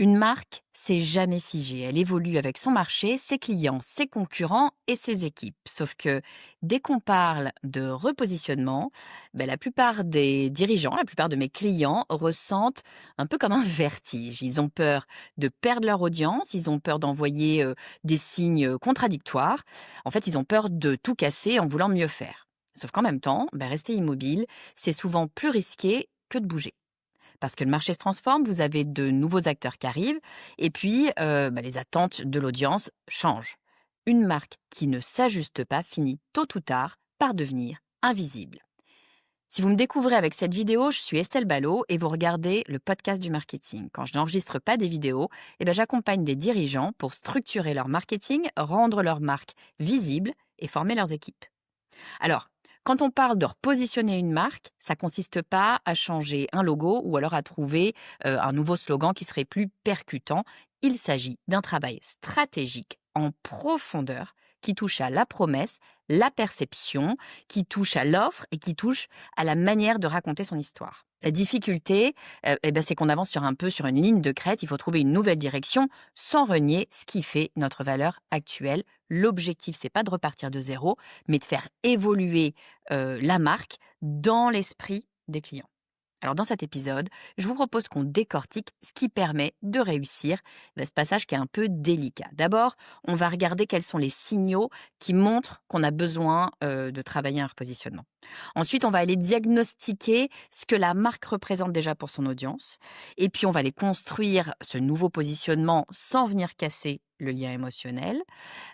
Une marque, c'est jamais figé. Elle évolue avec son marché, ses clients, ses concurrents et ses équipes. Sauf que dès qu'on parle de repositionnement, la plupart des dirigeants, la plupart de mes clients ressentent un peu comme un vertige. Ils ont peur de perdre leur audience, ils ont peur d'envoyer des signes contradictoires. En fait, ils ont peur de tout casser en voulant mieux faire. Sauf qu'en même temps, rester immobile, c'est souvent plus risqué que de bouger. Parce que le marché se transforme, vous avez de nouveaux acteurs qui arrivent et puis, les attentes de l'audience changent. Une marque qui ne s'ajuste pas finit tôt ou tard par devenir invisible. Si vous me découvrez avec cette vidéo, je suis Estelle Ballot et vous regardez le podcast du marketing. Quand je n'enregistre pas des vidéos, j'accompagne des dirigeants pour structurer leur marketing, rendre leur marque visible et former leurs équipes. Alors, quand on parle de repositionner une marque, ça consiste pas à changer un logo ou alors à trouver un nouveau slogan qui serait plus percutant. Il s'agit d'un travail stratégique en profondeur qui touche à la promesse, la perception, qui touche à l'offre et qui touche à la manière de raconter son histoire. La difficulté, c'est qu'on avance sur une ligne de crête. Il faut trouver une nouvelle direction sans renier ce qui fait notre valeur actuelle. L'objectif, c'est pas de repartir de zéro, mais de faire évoluer la marque dans l'esprit des clients. Alors dans cet épisode, je vous propose qu'on décortique ce qui permet de réussir ce passage qui est un peu délicat. D'abord, on va regarder quels sont les signaux qui montrent qu'on a besoin de travailler un repositionnement. Ensuite, on va aller diagnostiquer ce que la marque représente déjà pour son audience. Et puis, on va aller construire ce nouveau positionnement sans venir casser le lien émotionnel.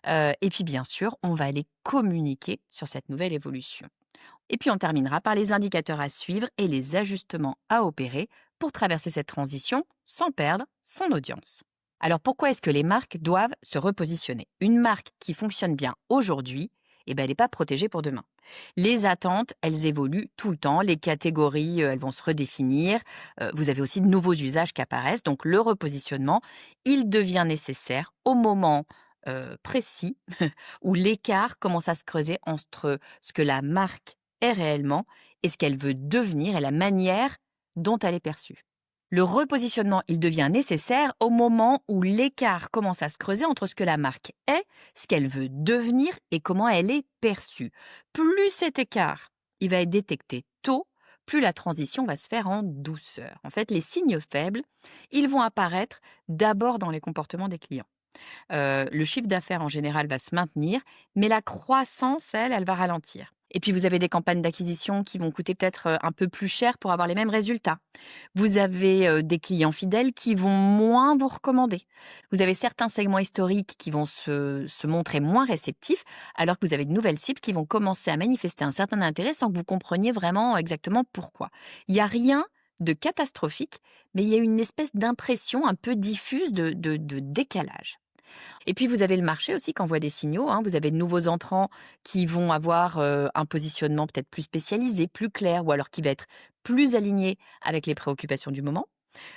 Et puis, bien sûr, on va aller communiquer sur cette nouvelle évolution. Et puis on terminera par les indicateurs à suivre et les ajustements à opérer pour traverser cette transition sans perdre son audience. Alors pourquoi est-ce que les marques doivent se repositionner? Une marque qui fonctionne bien aujourd'hui, elle n'est pas protégée pour demain. Les attentes, elles évoluent tout le temps, les catégories, elles vont se redéfinir, vous avez aussi de nouveaux usages qui apparaissent, donc le repositionnement, il devient nécessaire au moment précis où l'écart commence à se creuser entre ce que la marque est réellement et ce qu'elle veut devenir et la manière dont elle est perçue. Le repositionnement, il devient nécessaire au moment où l'écart commence à se creuser entre ce que la marque est, ce qu'elle veut devenir et comment elle est perçue. Plus cet écart, il va être détecté tôt, plus la transition va se faire en douceur. En fait, les signes faibles, ils vont apparaître d'abord dans les comportements des clients. Le chiffre d'affaires en général va se maintenir, mais la croissance, elle va ralentir. Et puis vous avez des campagnes d'acquisition qui vont coûter peut-être, un peu plus cher pour avoir les mêmes résultats. Vous avez, des clients fidèles qui vont moins vous recommander. Vous avez certains segments historiques qui vont se montrer moins réceptifs, alors que vous avez de nouvelles cibles qui vont commencer à manifester un certain intérêt sans que vous compreniez vraiment exactement pourquoi. Il y a rien de catastrophique, mais il y a une espèce d'impression un peu diffuse de décalage. Et puis vous avez le marché aussi qui envoie des signaux, hein. Vous avez de nouveaux entrants qui vont avoir, un positionnement peut-être plus spécialisé, plus clair ou alors qui va être plus aligné avec les préoccupations du moment.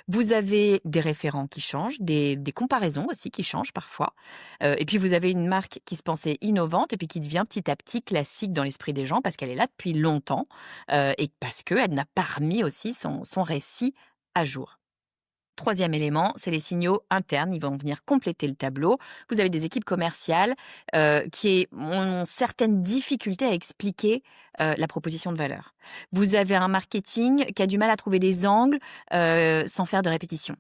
Vous avez des référents qui changent, des comparaisons aussi qui changent parfois. Et puis vous avez une marque qui se pensait innovante et puis qui devient petit à petit classique dans l'esprit des gens parce qu'elle est là depuis longtemps, et parce qu'elle n'a pas remis aussi son récit à jour. Troisième élément, c'est les signaux internes. Ils vont venir compléter le tableau. Vous avez des équipes commerciales qui ont certaines difficultés à expliquer la proposition de valeur. Vous avez un marketing qui a du mal à trouver des angles sans faire de répétition.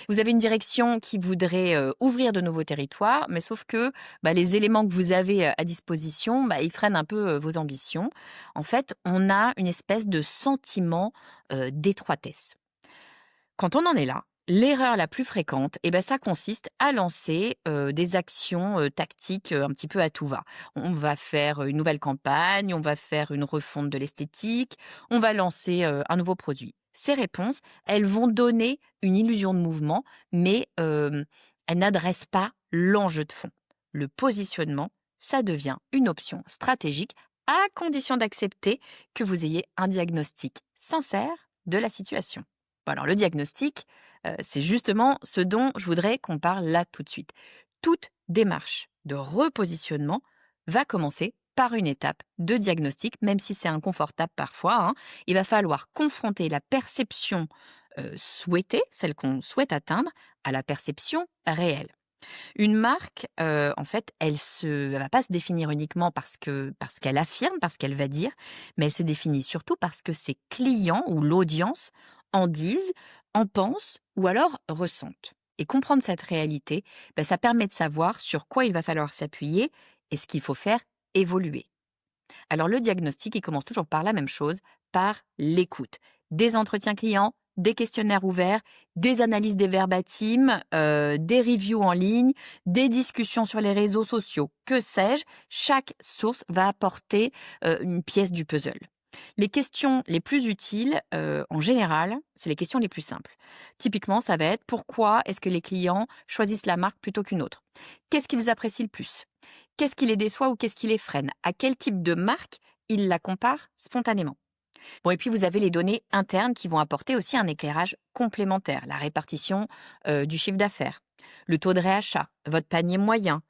Vous avez une direction qui voudrait ouvrir de nouveaux territoires, mais sauf que les éléments que vous avez à disposition, ils freinent un peu vos ambitions. En fait, on a une espèce de sentiment d'étroitesse. Quand on en est là, l'erreur la plus fréquente, ça consiste à lancer, des actions, tactiques, un petit peu à tout va. On va faire une nouvelle campagne, on va faire une refonte de l'esthétique, on va lancer, un nouveau produit. Ces réponses, elles vont donner une illusion de mouvement, mais, elles n'adressent pas l'enjeu de fond. Le positionnement, ça devient une option stratégique à condition d'accepter que vous ayez un diagnostic sincère de la situation. Bon alors le diagnostic, c'est justement ce dont je voudrais qu'on parle là tout de suite. Toute démarche de repositionnement va commencer par une étape de diagnostic, même si c'est inconfortable parfois, hein. Il va falloir confronter la perception, souhaitée, celle qu'on souhaite atteindre, à la perception réelle. Une marque, en fait, elle va pas se définir uniquement parce qu'elle affirme, parce qu'elle va dire, mais elle se définit surtout parce que ses clients ou l'audience en disent, en pensent ou alors ressentent. Et comprendre cette réalité, ça permet de savoir sur quoi il va falloir s'appuyer et ce qu'il faut faire évoluer. Alors le diagnostic, il commence toujours par la même chose, par l'écoute. Des entretiens clients, des questionnaires ouverts, des analyses des verbatims, des reviews en ligne, des discussions sur les réseaux sociaux, que sais-je, chaque source va apporter une pièce du puzzle. Les questions les plus utiles, en général, c'est les questions les plus simples. Typiquement, ça va être: pourquoi est-ce que les clients choisissent la marque plutôt qu'une autre? Qu'est-ce qu'ils apprécient le plus? Qu'est-ce qui les déçoit ou qu'est-ce qui les freine? À quel type de marque ils la comparent spontanément? Bon, et puis vous avez les données internes qui vont apporter aussi un éclairage complémentaire, la répartition du chiffre d'affaires, le taux de réachat, votre panier moyen,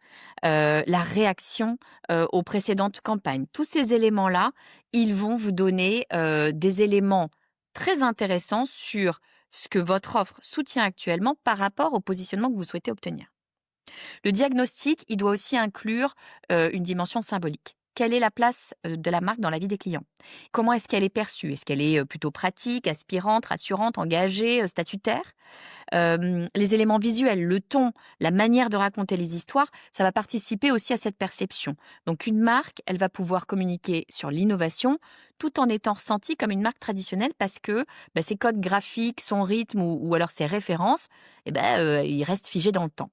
la réaction aux précédentes campagnes. Tous ces éléments-là, ils vont vous donner des éléments très intéressants sur ce que votre offre soutient actuellement par rapport au positionnement que vous souhaitez obtenir. Le diagnostic, il doit aussi inclure une dimension symbolique. Quelle est la place de la marque dans la vie des clients? Comment est-ce qu'elle est perçue? Est-ce qu'elle est plutôt pratique, aspirante, rassurante, engagée, statutaire? Les éléments visuels, le ton, la manière de raconter les histoires, ça va participer aussi à cette perception. Donc une marque, elle va pouvoir communiquer sur l'innovation tout en étant ressentie comme une marque traditionnelle parce que ses codes graphiques, son rythme ou alors ses références, ils restent figés dans le temps.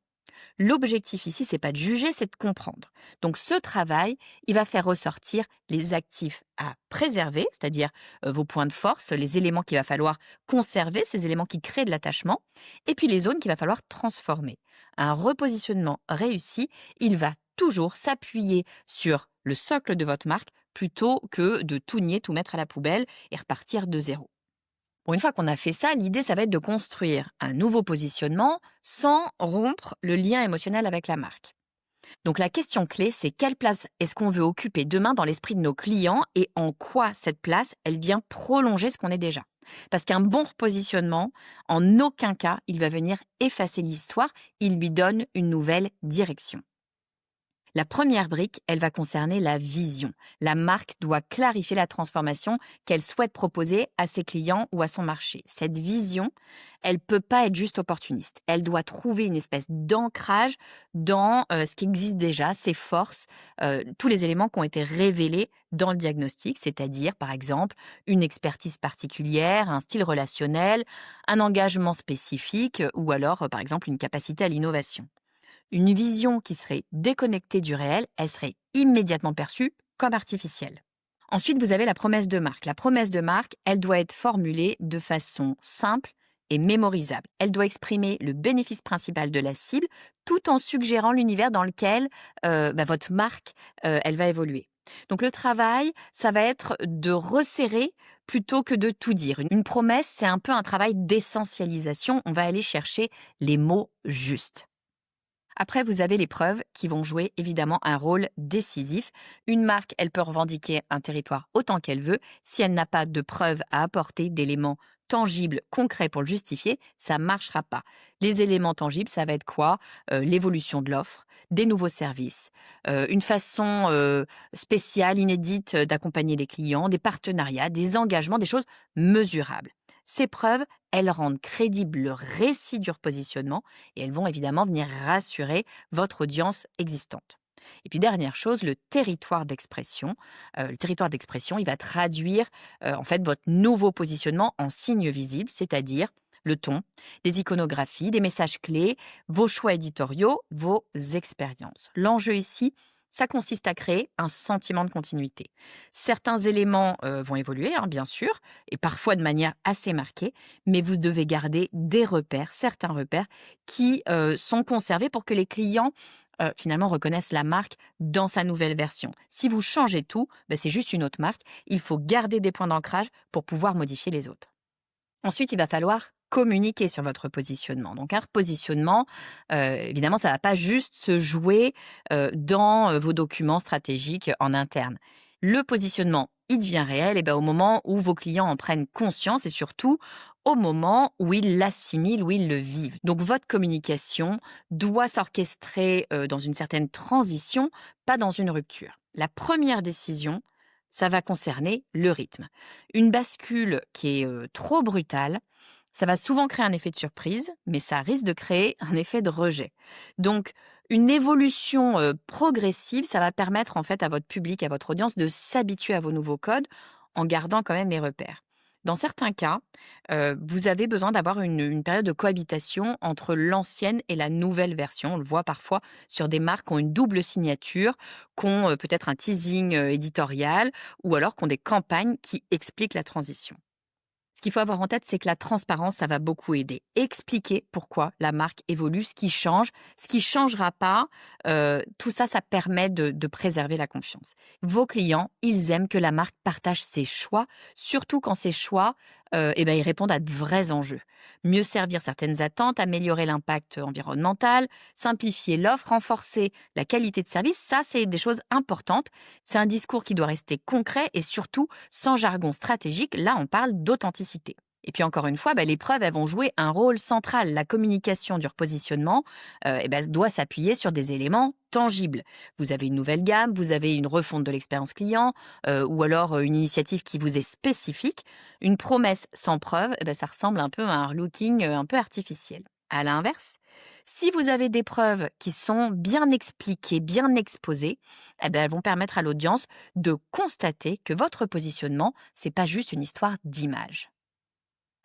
L'objectif ici, c'est pas de juger, c'est de comprendre. Donc ce travail, il va faire ressortir les actifs à préserver, c'est-à-dire vos points de force, les éléments qu'il va falloir conserver, ces éléments qui créent de l'attachement, et puis les zones qu'il va falloir transformer. Un repositionnement réussi, il va toujours s'appuyer sur le socle de votre marque plutôt que de tout nier, tout mettre à la poubelle et repartir de zéro. Bon, une fois qu'on a fait ça, l'idée, ça va être de construire un nouveau positionnement sans rompre le lien émotionnel avec la marque. Donc la question clé, c'est: quelle place est-ce qu'on veut occuper demain dans l'esprit de nos clients et en quoi cette place, elle vient prolonger ce qu'on est déjà? Parce qu'un bon repositionnement, en aucun cas, il va venir effacer l'histoire, il lui donne une nouvelle direction. La première brique, elle va concerner la vision. La marque doit clarifier la transformation qu'elle souhaite proposer à ses clients ou à son marché. Cette vision, elle peut pas être juste opportuniste. Elle doit trouver une espèce d'ancrage dans ce qui existe déjà, ses forces, tous les éléments qui ont été révélés dans le diagnostic, c'est-à-dire, par exemple, une expertise particulière, un style relationnel, un engagement spécifique ou alors, par exemple, une capacité à l'innovation. Une vision qui serait déconnectée du réel, elle serait immédiatement perçue comme artificielle. Ensuite, vous avez la promesse de marque. La promesse de marque, elle doit être formulée de façon simple et mémorisable. Elle doit exprimer le bénéfice principal de la cible tout en suggérant l'univers dans lequel votre marque elle va évoluer. Donc le travail, ça va être de resserrer plutôt que de tout dire. Une promesse, c'est un peu un travail d'essentialisation. On va aller chercher les mots justes. Après, vous avez les preuves qui vont jouer évidemment un rôle décisif. Une marque, elle peut revendiquer un territoire autant qu'elle veut. Si elle n'a pas de preuves à apporter, d'éléments tangibles, concrets pour le justifier, ça ne marchera pas. Les éléments tangibles, ça va être quoi? L'évolution de l'offre, des nouveaux services, une façon spéciale, inédite d'accompagner les clients, des partenariats, des engagements, des choses mesurables. Ces preuves, elles rendent crédible le récit du repositionnement et elles vont évidemment venir rassurer votre audience existante. Et puis dernière chose, le territoire d'expression. Le territoire d'expression, il va traduire en fait votre nouveau positionnement en signes visibles, c'est-à-dire le ton, des iconographies, des messages clés, vos choix éditoriaux, vos expériences. L'enjeu ici, ça consiste à créer un sentiment de continuité. Certains éléments vont évoluer, hein, bien sûr, et parfois de manière assez marquée, mais vous devez garder des repères, certains repères qui sont conservés pour que les clients finalement reconnaissent la marque dans sa nouvelle version. Si vous changez tout, c'est juste une autre marque. Il faut garder des points d'ancrage pour pouvoir modifier les autres. Ensuite, il va falloir communiquer sur votre positionnement. Donc un repositionnement, évidemment, ça ne va pas juste se jouer dans vos documents stratégiques en interne. Le positionnement, il devient réel au moment où vos clients en prennent conscience et surtout au moment où ils l'assimilent, où ils le vivent. Donc votre communication doit s'orchestrer dans une certaine transition, pas dans une rupture. La première décision, ça va concerner le rythme. Une bascule qui est trop brutale, ça va souvent créer un effet de surprise, mais ça risque de créer un effet de rejet. Donc, une évolution progressive, ça va permettre en fait à votre public, à votre audience de s'habituer à vos nouveaux codes en gardant quand même les repères. Dans certains cas, vous avez besoin d'avoir une période de cohabitation entre l'ancienne et la nouvelle version. On le voit parfois sur des marques qui ont une double signature, qui ont peut-être un teasing éditorial ou alors qui ont des campagnes qui expliquent la transition. Ce qu'il faut avoir en tête, c'est que la transparence, ça va beaucoup aider. Expliquer pourquoi la marque évolue, ce qui changera pas, tout ça, ça permet de préserver la confiance. Vos clients, ils aiment que la marque partage ses choix, surtout quand ces choix, ils répondent à de vrais enjeux. Mieux servir certaines attentes, améliorer l'impact environnemental, simplifier l'offre, renforcer la qualité de service, ça, c'est des choses importantes. C'est un discours qui doit rester concret et surtout sans jargon stratégique. Là, on parle d'authenticité. Et puis encore une fois, les preuves, elles vont jouer un rôle central. La communication du repositionnement doit s'appuyer sur des éléments tangibles. Vous avez une nouvelle gamme, vous avez une refonte de l'expérience client, ou alors une initiative qui vous est spécifique. Une promesse sans preuve, ça ressemble un peu à un relooking un peu artificiel. À l'inverse, si vous avez des preuves qui sont bien expliquées, bien exposées, elles vont permettre à l'audience de constater que votre positionnement, c'est pas juste une histoire d'image.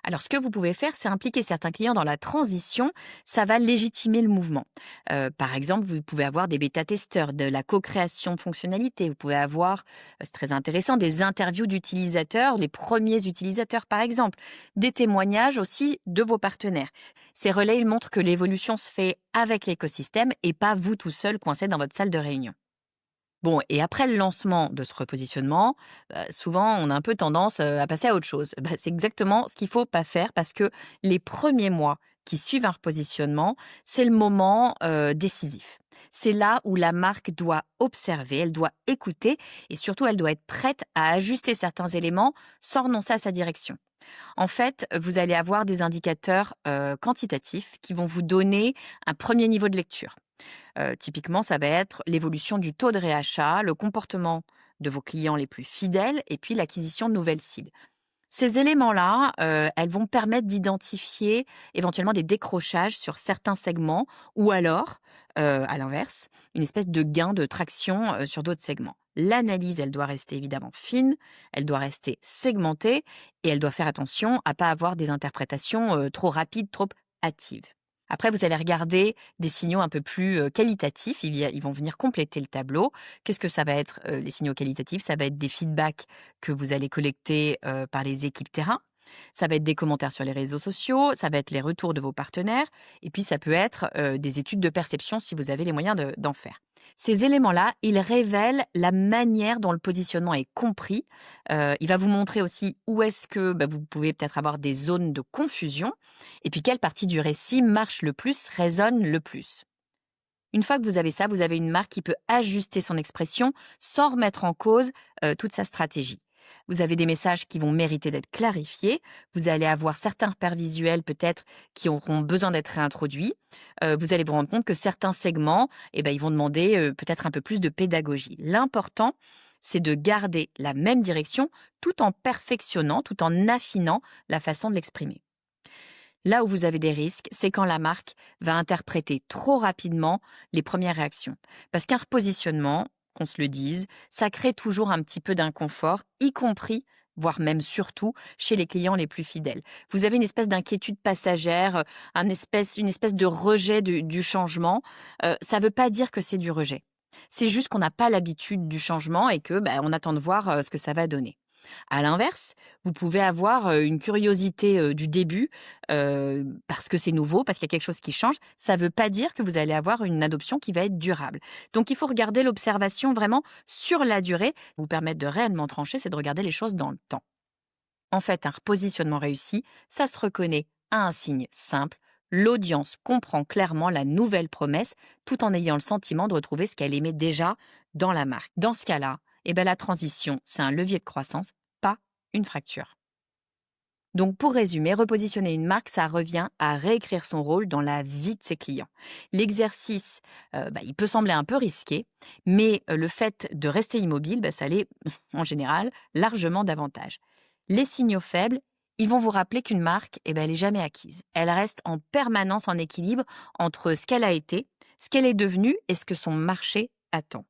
Alors, ce que vous pouvez faire, c'est impliquer certains clients dans la transition. Ça va légitimer le mouvement. Par exemple, vous pouvez avoir des bêta-testeurs, de la co-création de fonctionnalités. Vous pouvez avoir, c'est très intéressant, des interviews d'utilisateurs, les premiers utilisateurs par exemple, des témoignages aussi de vos partenaires. Ces relais, ils montrent que l'évolution se fait avec l'écosystème et pas vous tout seul coincé dans votre salle de réunion. Bon, et après le lancement de ce repositionnement, souvent on a un peu tendance, à passer à autre chose. C'est exactement ce qu'il faut pas faire parce que les premiers mois qui suivent un repositionnement, c'est le moment, décisif. C'est là où la marque doit observer, elle doit écouter et surtout elle doit être prête à ajuster certains éléments sans renoncer à sa direction. En fait, vous allez avoir des indicateurs, quantitatifs qui vont vous donner un premier niveau de lecture. Typiquement, ça va être l'évolution du taux de réachat, le comportement de vos clients les plus fidèles et puis l'acquisition de nouvelles cibles. Ces éléments-là, elles vont permettre d'identifier éventuellement des décrochages sur certains segments ou alors, à l'inverse, une espèce de gain de traction, sur d'autres segments. L'analyse, elle doit rester évidemment fine, elle doit rester segmentée et elle doit faire attention à pas avoir des interprétations, trop rapides, trop hâtives. Après, vous allez regarder des signaux un peu plus, qualitatifs, ils vont venir compléter le tableau. Qu'est-ce que ça va être, les signaux qualitatifs? Ça va être des feedbacks que vous allez collecter, par les équipes terrain. Ça va être des commentaires sur les réseaux sociaux, ça va être les retours de vos partenaires et puis ça peut être, des études de perception si vous avez les moyens d'en faire. Ces éléments-là, ils révèlent la manière dont le positionnement est compris. Il va vous montrer aussi où est-ce que, vous pouvez peut-être avoir des zones de confusion et puis quelle partie du récit marche le plus, résonne le plus. Une fois que vous avez ça, vous avez une marque qui peut ajuster son expression sans remettre en cause toute sa stratégie. Vous avez des messages qui vont mériter d'être clarifiés. Vous allez avoir certains repères visuels peut-être qui auront besoin d'être réintroduits. Vous allez vous rendre compte que certains segments, ils vont demander peut-être un peu plus de pédagogie. L'important, c'est de garder la même direction tout en perfectionnant, tout en affinant la façon de l'exprimer. Là où vous avez des risques, c'est quand la marque va interpréter trop rapidement les premières réactions. Parce qu'un repositionnement, qu'on se le dise, ça crée toujours un petit peu d'inconfort, y compris, voire même surtout, chez les clients les plus fidèles. Vous avez une espèce d'inquiétude passagère, une espèce de rejet du changement. Ça ne veut pas dire que c'est du rejet. C'est juste qu'on n'a pas l'habitude du changement et que on attend de voir ce que ça va donner. À l'inverse, vous pouvez avoir, une curiosité, du début, parce que c'est nouveau, parce qu'il y a quelque chose qui change. Ça ne veut pas dire que vous allez avoir une adoption qui va être durable. Donc il faut regarder l'observation vraiment sur la durée. Vous permettre de réellement trancher, c'est de regarder les choses dans le temps. En fait, un repositionnement réussi, ça se reconnaît à un signe simple. L'audience comprend clairement la nouvelle promesse tout en ayant le sentiment de retrouver ce qu'elle aimait déjà dans la marque. Dans ce cas-là, la transition, c'est un levier de croissance, pas une fracture. Donc pour résumer, repositionner une marque, ça revient à réécrire son rôle dans la vie de ses clients. L'exercice, il peut sembler un peu risqué, mais le fait de rester immobile, ça l'est en général largement davantage. Les signaux faibles, ils vont vous rappeler qu'une marque, elle est jamais acquise. Elle reste en permanence en équilibre entre ce qu'elle a été, ce qu'elle est devenue et ce que son marché attend.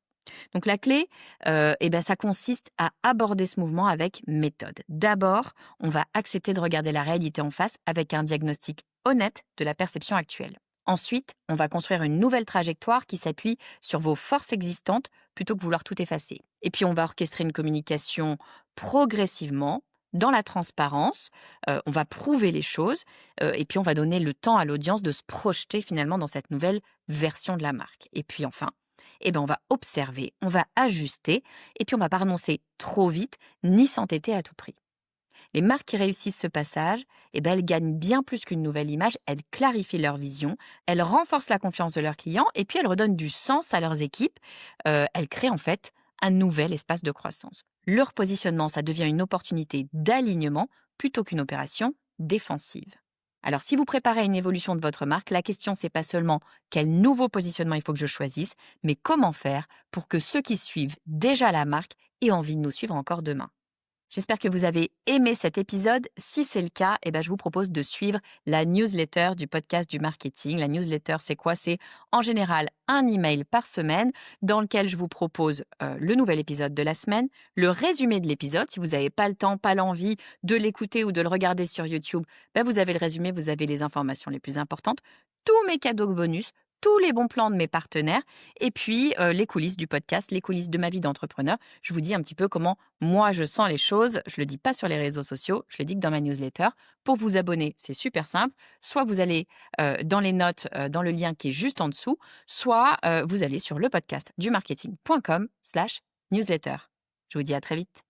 Donc la clé, ça consiste à aborder ce mouvement avec méthode. D'abord, on va accepter de regarder la réalité en face avec un diagnostic honnête de la perception actuelle. Ensuite, on va construire une nouvelle trajectoire qui s'appuie sur vos forces existantes plutôt que vouloir tout effacer. Et puis, on va orchestrer une communication progressivement, dans la transparence, on va prouver les choses, et puis on va donner le temps à l'audience de se projeter finalement dans cette nouvelle version de la marque. Et puis enfin, on va observer, on va ajuster, et puis on va pas renoncer trop vite, ni s'entêter à tout prix. Les marques qui réussissent ce passage, elles gagnent bien plus qu'une nouvelle image, elles clarifient leur vision, elles renforcent la confiance de leurs clients, et puis elles redonnent du sens à leurs équipes. Elles créent en fait un nouvel espace de croissance. Leur positionnement, ça devient une opportunité d'alignement plutôt qu'une opération défensive. Alors, si vous préparez une évolution de votre marque, la question, c'est pas seulement quel nouveau positionnement il faut que je choisisse, mais comment faire pour que ceux qui suivent déjà la marque aient envie de nous suivre encore demain. J'espère que vous avez aimé cet épisode. Si c'est le cas, je vous propose de suivre la newsletter du podcast du marketing. La newsletter, c'est quoi? C'est en général un email par semaine dans lequel je vous propose le nouvel épisode de la semaine, le résumé de l'épisode. Si vous n'avez pas le temps, pas l'envie de l'écouter ou de le regarder sur YouTube, vous avez le résumé, vous avez les informations les plus importantes, tous mes cadeaux bonus, tous les bons plans de mes partenaires et puis les coulisses du podcast, les coulisses de ma vie d'entrepreneur. Je vous dis un petit peu comment moi je sens les choses. Je ne le dis pas sur les réseaux sociaux, je le dis que dans ma newsletter. Pour vous abonner, c'est super simple. Soit vous allez dans les notes, dans le lien qui est juste en dessous, soit vous allez sur le podcast du marketing.com/newsletter. Je vous dis à très vite.